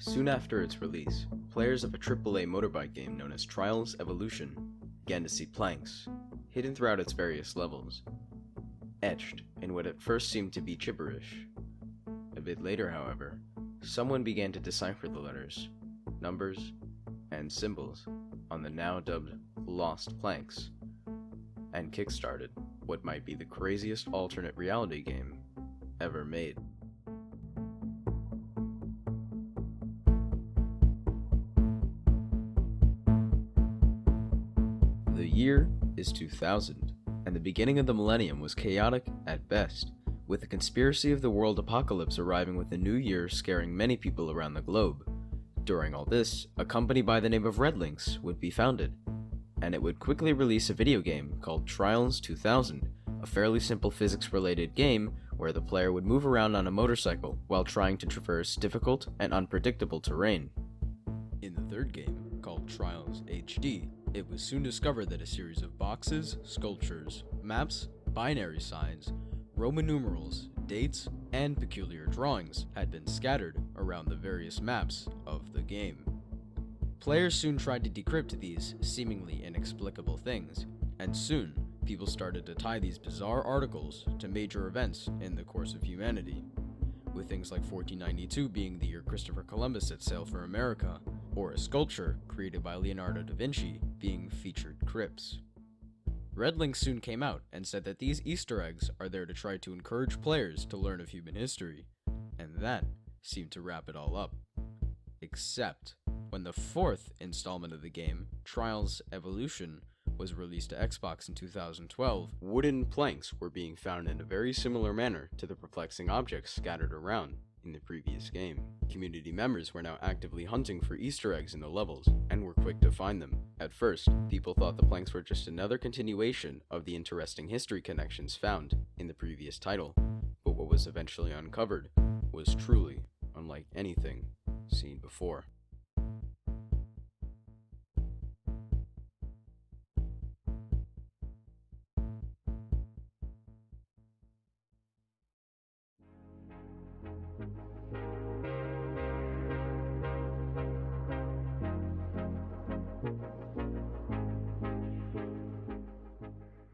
Soon after its release, players of a AAA motorbike game known as Trials Evolution began to see planks, hidden throughout its various levels, etched in what at first seemed to be gibberish. A bit later, however, someone began to decipher the letters, numbers, and symbols on the now dubbed Lost Planks, and kickstarted what might be the craziest alternate reality game ever made. The year is 2000, and the beginning of the millennium was chaotic at best, with the conspiracy of the world apocalypse arriving with the new year scaring many people around the globe. During all this, a company by the name of Redlinks would be founded, and it would quickly release a video game called Trials 2000, a fairly simple physics-related game where the player would move around on a motorcycle while trying to traverse difficult and unpredictable terrain. In the third game, called Trials HD, it was soon discovered that a series of boxes, sculptures, maps, binary signs, Roman numerals, dates, and peculiar drawings had been scattered around the various maps of the game. Players soon tried to decrypt these seemingly inexplicable things, and soon people started to tie these bizarre articles to major events in the course of humanity, with things like 1492 being the year Christopher Columbus set sail for America, or a sculpture created by Leonardo da Vinci being featured crypts. Redlinks soon came out and said that these Easter eggs are there to try to encourage players to learn of human history, and that seemed to wrap it all up. Except when the fourth installment of the game, Trials Evolution, was released to Xbox in 2012, wooden planks were being found in a very similar manner to the perplexing objects scattered around in the previous game. Community members were now actively hunting for Easter eggs in the levels, and were quick to find them. At first, people thought the planks were just another continuation of the interesting history connections found in the previous title, but what was eventually uncovered was truly unlike anything seen before.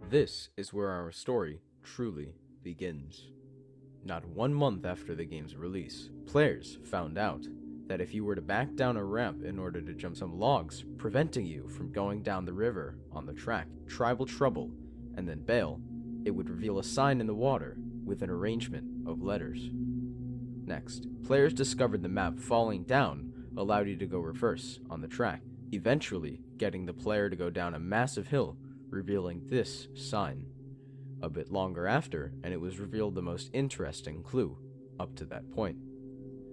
This is where our story truly begins. Not 1 month after the game's release, players found out that if you were to back down a ramp in order to jump some logs, preventing you from going down the river on the track, Tribal Trouble, and then bail, it would reveal a sign in the water with an arrangement of letters. Next, players discovered the map falling down allowed you to go reverse on the track, eventually getting the player to go down a massive hill, revealing this sign. A bit longer after, and it was revealed the most interesting clue up to that point.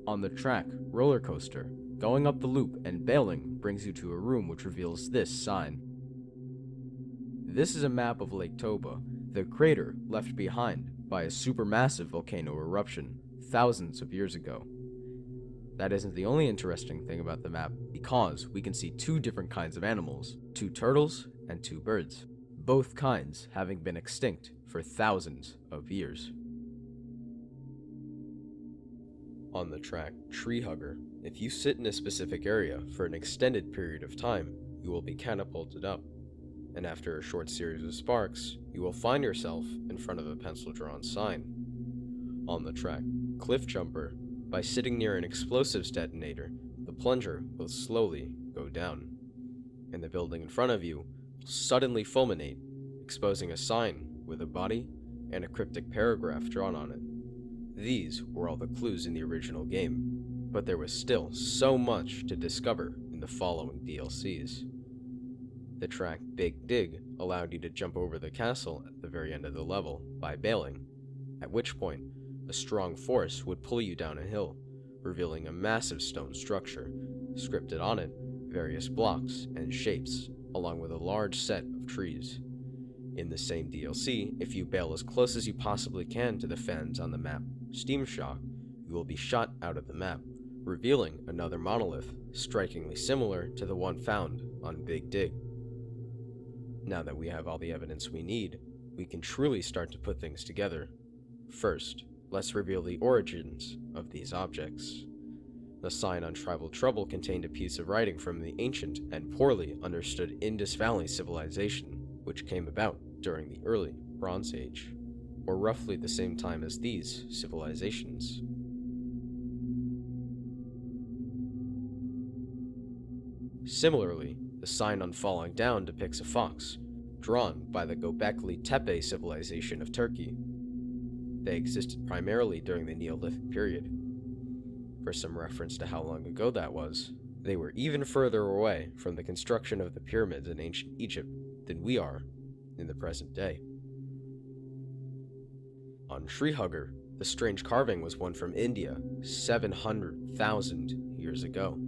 On the track, roller coaster, going up the loop and bailing brings you to a room which reveals this sign. This is a map of Lake Toba, the crater left behind by a supermassive volcano eruption thousands of years ago. That isn't the only interesting thing about the map, because we can see two different kinds of animals, 2 turtles and 2 birds, both kinds having been extinct for thousands of years. On the track Tree Hugger, if you sit in a specific area for an extended period of time, you will be catapulted up, and after a short series of sparks, you will find yourself in front of a pencil-drawn sign. On the track Cliff Jumper, by sitting near an explosives detonator, the plunger will slowly go down, and the building in front of you will suddenly fulminate, exposing a sign with a body and a cryptic paragraph drawn on it. These were all the clues in the original game, but there was still so much to discover in the following DLCs. The track Big Dig allowed you to jump over the castle at the very end of the level by bailing, at which point a strong force would pull you down a hill, revealing a massive stone structure, scripted on it various blocks and shapes, along with a large set of trees. In the same DLC, if you bail as close as you possibly can to the fans on the map Steam Shock, you will be shot out of the map, revealing another monolith, strikingly similar to the one found on Big Dig. Now that we have all the evidence we need, we can truly start to put things together. First, let's reveal the origins of these objects. The sign on Tribal Trouble contained a piece of writing from the ancient and poorly understood Indus Valley civilization, which came about during the early Bronze Age, or roughly the same time as these civilizations. Similarly, the sign on Falling Down depicts a fox, drawn by the Göbekli Tepe civilization of Turkey. They existed primarily during the Neolithic period. For some reference to how long ago that was, they were even further away from the construction of the pyramids in ancient Egypt than we are in the present day. On Treehugger, the strange carving was one from India 700,000 years ago.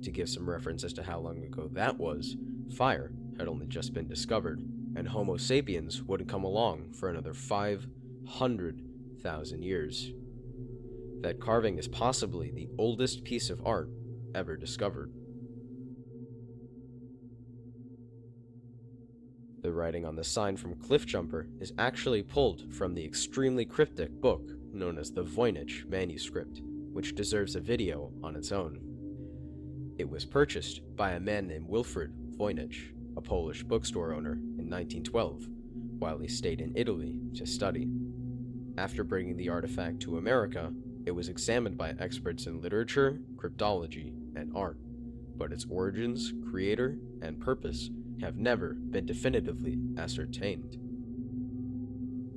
To give some reference as to how long ago that was, fire had only just been discovered, and Homo sapiens wouldn't come along for another 500,000 years. That carving is possibly the oldest piece of art ever discovered. The writing on the sign from Cliffjumper is actually pulled from the extremely cryptic book known as the Voynich manuscript, which deserves a video on its own. It was purchased by a man named Wilfrid Voynich, a Polish bookstore owner, in 1912, while he stayed in Italy to study. After bringing the artifact to America, it was examined by experts in literature, cryptology, and art, but its origins, creator, and purpose have never been definitively ascertained.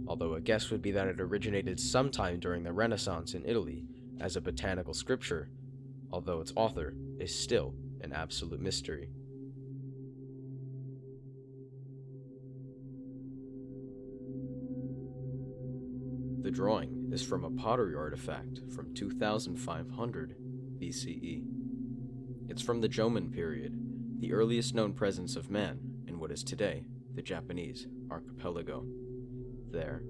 Although a guess would be that it originated sometime during the Renaissance in Italy as a botanical scripture, although its author is still an absolute mystery. The drawing is from a pottery artifact from 2500 BCE. It's from the Jomon period, the earliest known presence of man in what is today the Japanese archipelago. There,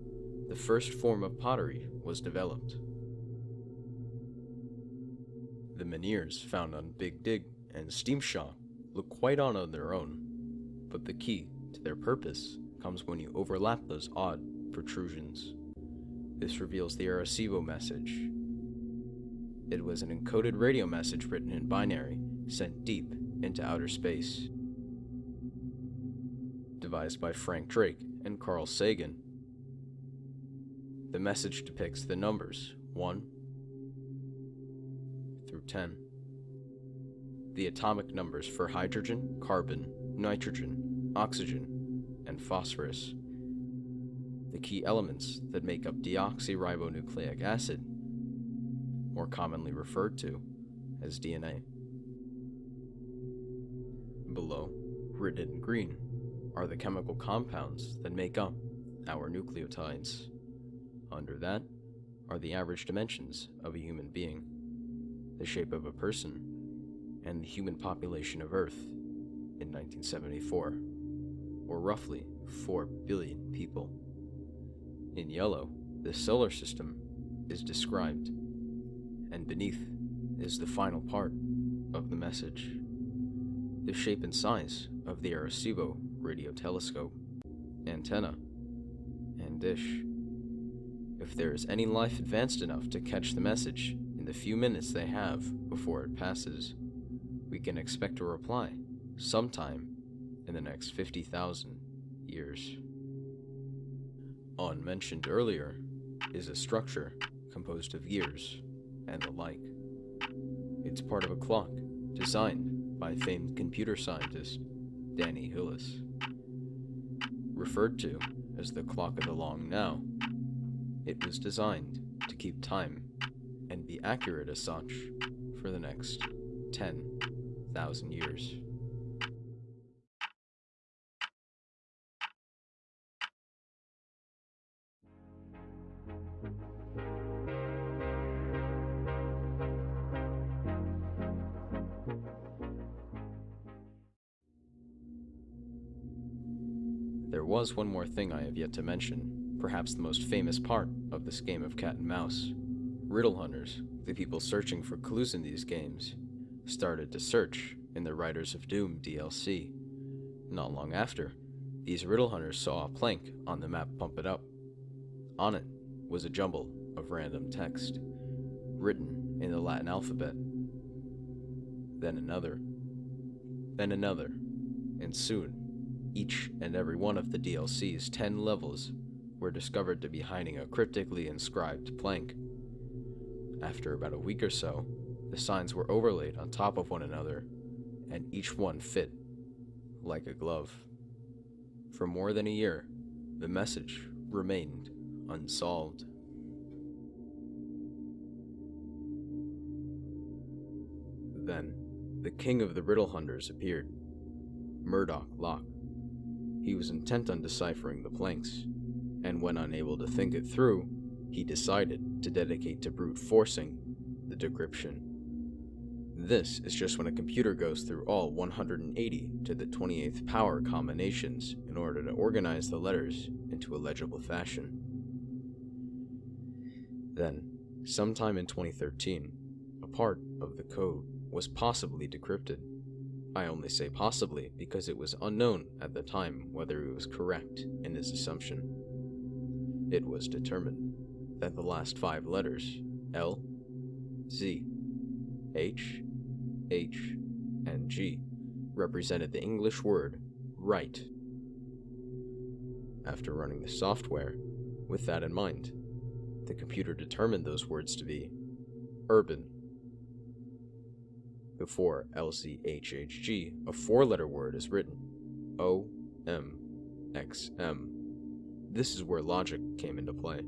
the first form of pottery was developed. The menhirs found on Big Dig and Steamshaw look quite odd on their own, but the key to their purpose comes when you overlap those odd protrusions. This reveals the Arecibo message. It was an encoded radio message written in binary, sent deep into outer space. Devised by Frank Drake and Carl Sagan. The message depicts the numbers 1 through 10. The atomic numbers for hydrogen, carbon, nitrogen, oxygen, and phosphorus. The key elements that make up deoxyribonucleic acid, more commonly referred to as DNA. Below, written in green, are the chemical compounds that make up our nucleotides. Under that are the average dimensions of a human being, the shape of a person, and the human population of Earth in 1974, or roughly 4 billion people. In yellow, the solar system is described, and beneath is the final part of the message. The shape and size of the Arecibo radio telescope, antenna, and dish. If there is any life advanced enough to catch the message in the few minutes they have before it passes, we can expect a reply sometime in the next 50,000 years. Unmentioned earlier is a structure composed of gears and the like. It's part of a clock designed by famed computer scientist Danny Hillis. Referred to as the clock of the long now, it was designed to keep time and be accurate as such for the next 10,000 years. There was one more thing I have yet to mention, perhaps the most famous part of this game of cat and mouse. Riddle hunters, the people searching for clues in these games, started to search in the Riders of Doom DLC. Not long after, these riddle hunters saw a plank on the map Pump It Up. On it was a jumble of random text. written in the Latin alphabet. Then another, and soon, each and every one of the DLC's 10 levels were discovered to be hiding a cryptically inscribed plank. After about a week or so, the signs were overlaid on top of one another, and each one fit like a glove. For more than a year, the message remained unsolved. Then, the king of the riddle hunters appeared, Murdoch Locke. He was intent on deciphering the planks, and when unable to think it through, he decided to dedicate to brute forcing the decryption. This is just when a computer goes through all 180 to the 28th power combinations in order to organize the letters into a legible fashion. Then, sometime in 2013, a part of the code was possibly decrypted. I only say possibly because it was unknown at the time whether he was correct in his assumption. It was determined that the last 5 letters, L, Z, H, and G, represented the English word right. After running the software, with that in mind, the computer determined those words to be urban. Before LZHHG, a 4-letter word is written, OMXM. This is where logic came into play.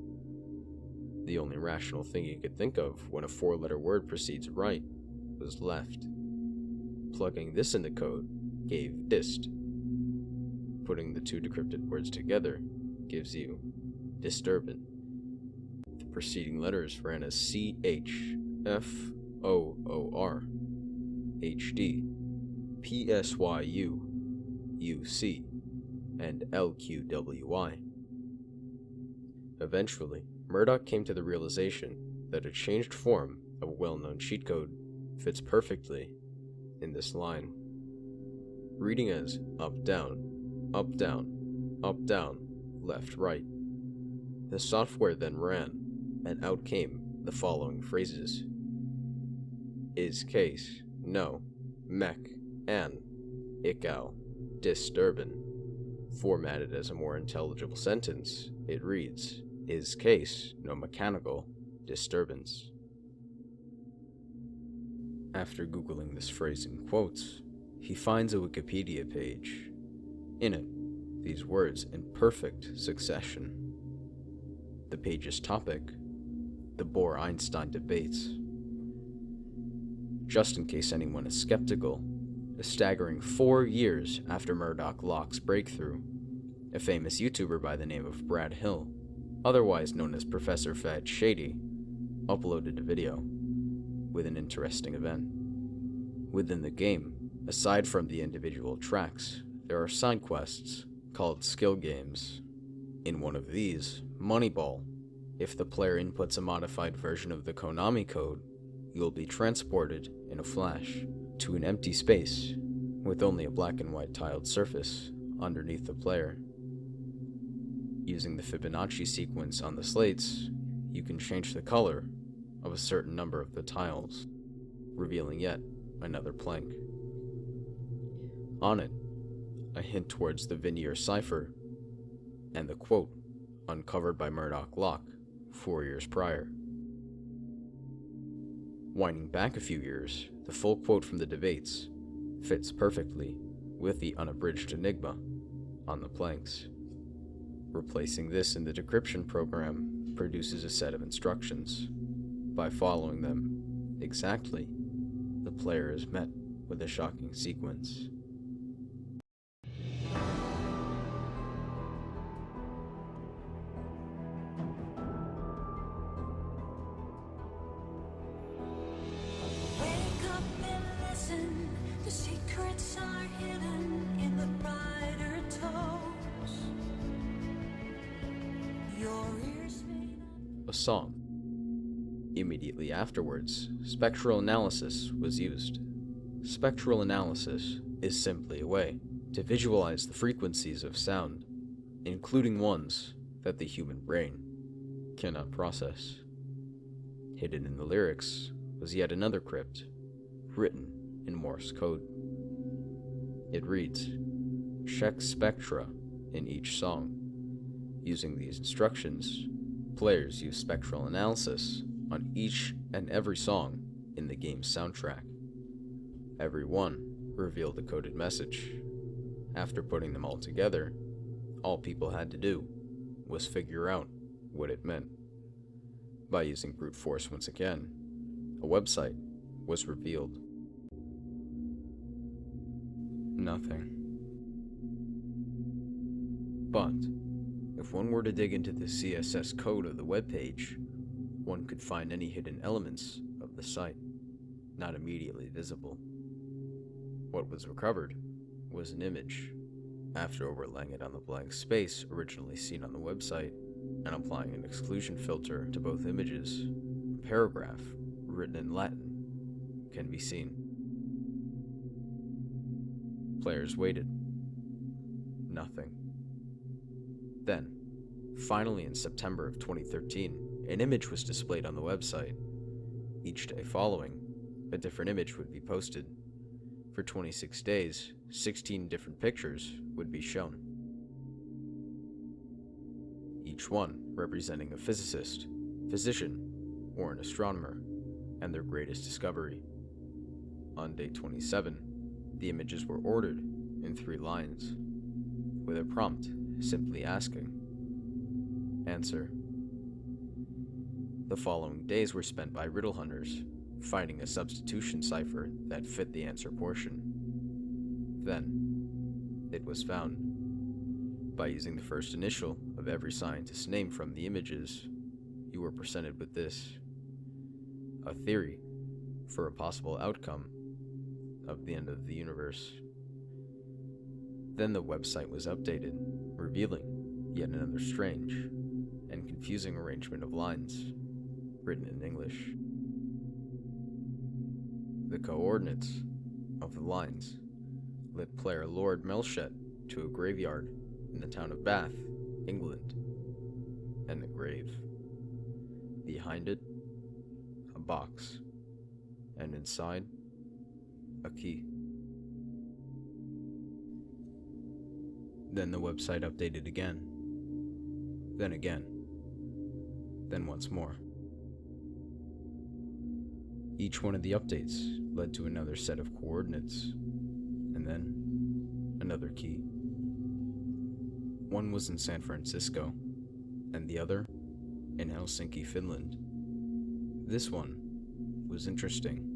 The only rational thing you could think of when a 4-letter word precedes right was left. Plugging this into code gave dist. Putting the 2 decrypted words together gives you disturbant. The preceding letters ran as CH, FOOR, HD, PSYU, UC, and LQWY. Eventually, Murdoch came to the realization that a changed form of a well-known cheat code fits perfectly in this line. Reading as up, down, left, right. The software then ran, and out came the following phrases. Is case, no, mech, an, ikaw, disturbin. Formatted as a more intelligible sentence, it reads, is case, no mechanical, disturbance. After Googling this phrase in quotes, he finds a Wikipedia page. In it, these words in perfect succession. The page's topic, the Bohr-Einstein debates. Just in case anyone is skeptical, a staggering 4 years after Murdoch Locke's breakthrough, a famous YouTuber by the name of Brad Hill, otherwise known as Professor Fad Shady, uploaded a video with an interesting event. Within the game, aside from the individual tracks, there are side quests called skill games. In one of these, Moneyball, if the player inputs a modified version of the Konami code, you'll be transported in a flash to an empty space with only a black and white tiled surface underneath the player. Using the Fibonacci sequence on the slates, you can change the color of a certain number of the tiles, revealing yet another plank. On it, a hint towards the Veneer cipher, and the quote uncovered by Murdoch Locke 4 years prior. Winding back a few years, the full quote from the debates fits perfectly with the unabridged enigma on the planks. Replacing this in the decryption program produces a set of instructions. By following them exactly, the player is met with a shocking sequence. Wake up and listen, the secrets are hidden in the brighter tones. Your ears may not. A song. Immediately afterwards, spectral analysis was used. Spectral analysis is simply a way to visualize the frequencies of sound, including ones that the human brain cannot process. Hidden in the lyrics was yet another crypt, written in Morse code. It reads, "Check spectra in each song. Using these instructions, players use spectral analysis on each and every song in the game's soundtrack. Every one revealed a coded message. After putting them all together, all people had to do was figure out what it meant. By using brute force once again, a website was revealed. Nothing. But if one were to dig into the CSS code of the webpage, one could find any hidden elements of the site, not immediately visible. What was recovered was an image. After overlaying it on the blank space originally seen on the website and applying an exclusion filter to both images, a paragraph written in Latin can be seen. Players waited. Nothing. Then, finally in September of 2013, an image was displayed on the website. Each day following, a different image would be posted. For 26 days, 16 different pictures would be shown. Each one representing a physicist, physician, or an astronomer, and their greatest discovery. On day 27, the images were ordered in 3 lines, with a prompt simply asking, "Answer." The following days were spent by riddle hunters, finding a substitution cipher that fit the answer portion. Then, it was found. By using the first initial of every scientist's name from the images, you were presented with this: a theory for a possible outcome of the end of the universe. Then the website was updated, revealing yet another strange and confusing arrangement of lines, written in English. The coordinates of the lines led player Lord Melchett to a graveyard in the town of Bath, England, and the grave. Behind it, a box, and inside, a key. Then the website updated again, then once more. Each one of the updates led to another set of coordinates, and then another key. One was in San Francisco, and the other in Helsinki, Finland. This one was interesting.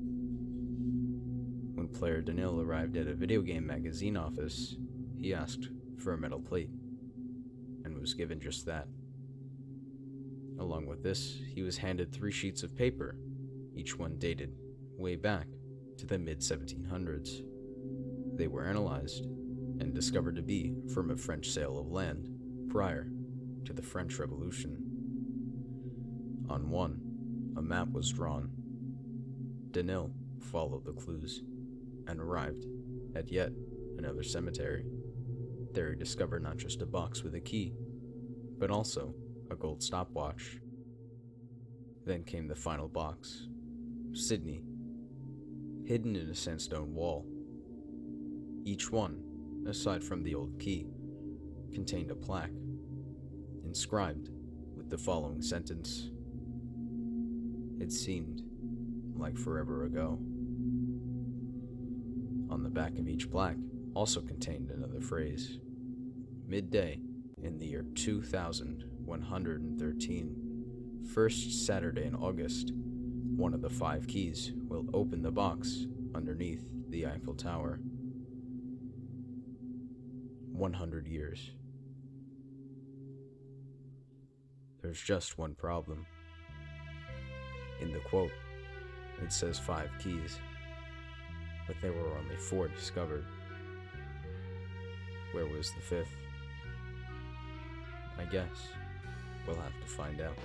When player Danil arrived at a video game magazine office, he asked for a metal plate, and was given just that. Along with this, he was handed 3 sheets of paper, each one dated way back to the mid-1700s. They were analyzed and discovered to be from a French sale of land prior to the French Revolution. On one, a map was drawn. Danil followed the clues and arrived at yet another cemetery. There he discovered not just a box with a key, but also a gold stopwatch. Then came the final box, Sydney, hidden in a sandstone wall. Each one, aside from the old key, contained a plaque, inscribed with the following sentence: "It seemed like forever ago." On the back of each plaque also contained another phrase: "Midday in the year 2113, first Saturday in August, one of the 5 keys will open the box underneath the Eiffel Tower." 100 years. There's just one problem. In the quote, it says 5 keys, but there were only 4 discovered. Where was the 5th? I guess we'll have to find out.